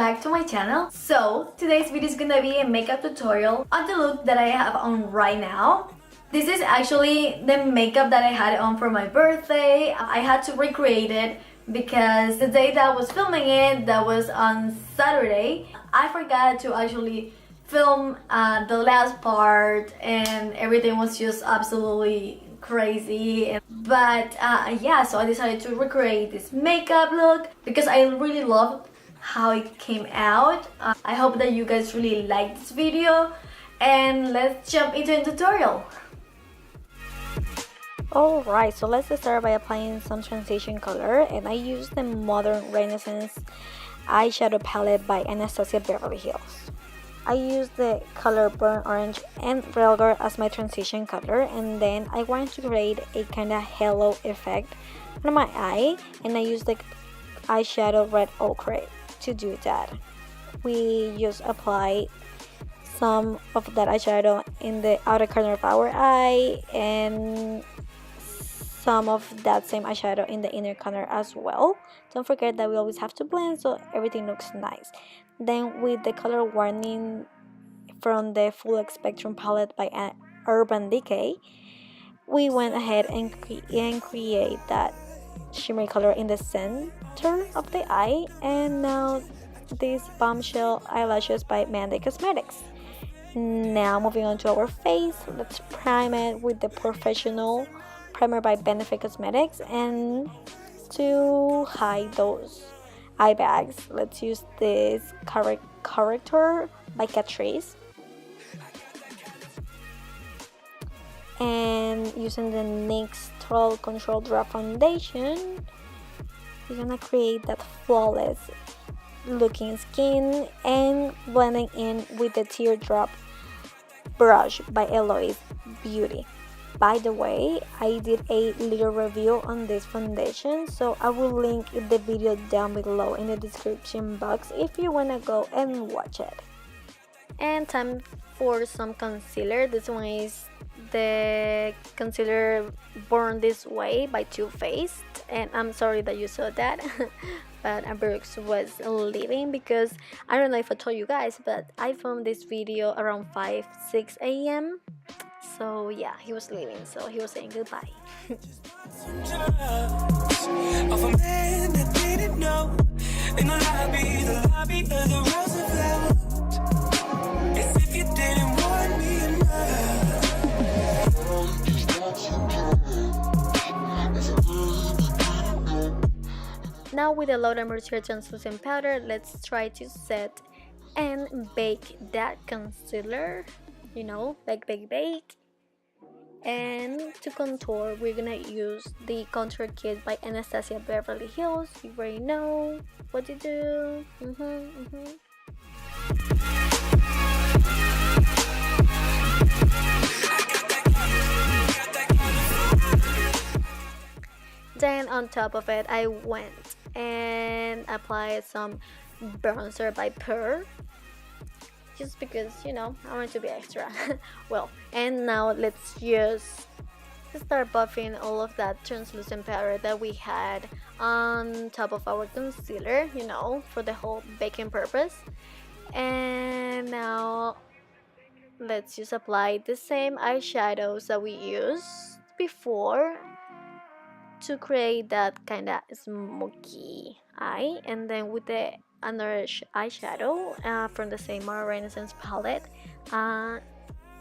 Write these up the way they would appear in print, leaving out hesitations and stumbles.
back to my channel. So today's video is gonna be a makeup tutorial on the look that I have on right now. This is actually the makeup that I had on for my birthday. I had to recreate it because the day that I was filming it, that was on Saturday, I forgot to actually film the last part and everything was just absolutely crazy. But yeah, so I decided to recreate this makeup look because I really love how it came out. I hope that you guys really like this video, and let's jump into the tutorial. Alright, so let's start by applying some transition color, and I use the Modern Renaissance eyeshadow palette by Anastasia Beverly Hills. I use the color Burnt Orange and Real Gold as my transition color, and then I want to create a kind of halo effect on my eye, and I use the eyeshadow Red Ochre to do that. We just apply some of that eyeshadow in the outer corner of our eye and some of that same eyeshadow in the inner corner as well. Don't forget that we always have to blend so everything looks nice. Then with the color Warning from the Full Spectrum palette by Urban Decay, we went ahead and create that shimmery color in the center of the eye. And now these bombshell eyelashes by Mandy Cosmetics. Now moving on to our face, let's prime it with the Professional primer by Benefit Cosmetics, and to hide those eye bags, let's use this corrector by Catrice, and using the NYX Troll Control Drop Foundation, we're gonna create that flawless looking skin and blending in with the Teardrop brush by Eloise Beauty. By the way, I did a little review on this foundation, so I will link the video down below in the description box if you wanna go and watch it. And time for some concealer. This one is the concealer Born This Way by Too Faced, and I'm sorry that you saw that but Brooks was leaving because I don't know if I told you guys, but I filmed this video around 5-6 a.m. So yeah, he was leaving, so he was saying goodbye. Now with the Lauder Mercier translucent powder, let's try to set and bake that concealer, you know, bake. And to contour, we're gonna use the contour kit by Anastasia Beverly Hills. You already know what to do. Then on top of it, I went and applied some bronzer by Purr, just because, you know, I want to be extra. Well, and now let's just start buffing all of that translucent powder that we had on top of our concealer, you know, for the whole baking purpose. And now let's just apply the same eyeshadows that we used before to create that kind of smoky eye. And then with the another eyeshadow from the same Modern Renaissance palette, I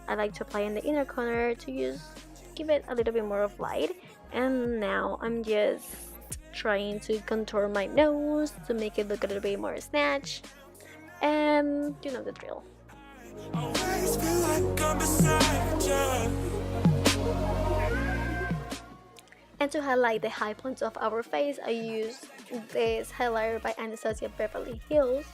like to apply in the inner corner to give it a little bit more of light. And now I'm just trying to contour my nose to make it look a little bit more snatched, and you know the drill. And to highlight the high points of our face, I use this highlighter by Anastasia Beverly Hills.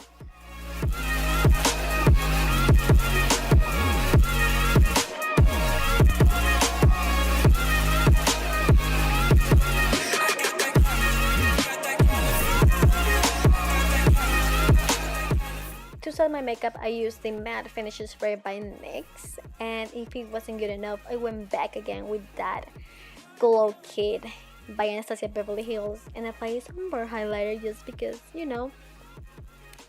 To set my makeup, I used the matte finish spray by NYX, and if it wasn't good enough, I went back again with that Glow Kit by Anastasia Beverly Hills and apply some more highlighter just because, you know,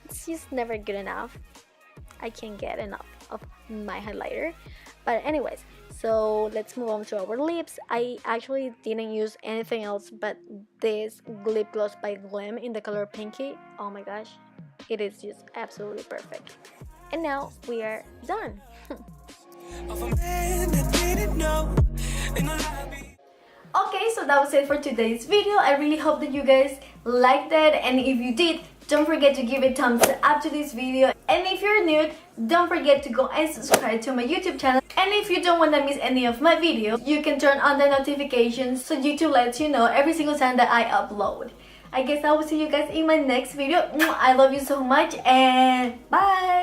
it's just never good enough. I can't get enough of my highlighter. But anyways, so let's move on to our lips. I actually didn't use anything else but this lip gloss by Glam in the color Pinky. Oh my gosh, it is just absolutely perfect. And now we are done. Okay, so that was it for today's video. I really hope that you guys liked it, and if you did, don't forget to give a thumbs up to this video. And if you're new, don't forget to go and subscribe to my YouTube channel. And if you don't want to miss any of my videos, you can turn on the notifications so YouTube lets you know every single time that I upload. I guess I will see you guys in my next video. I love you so much, and bye!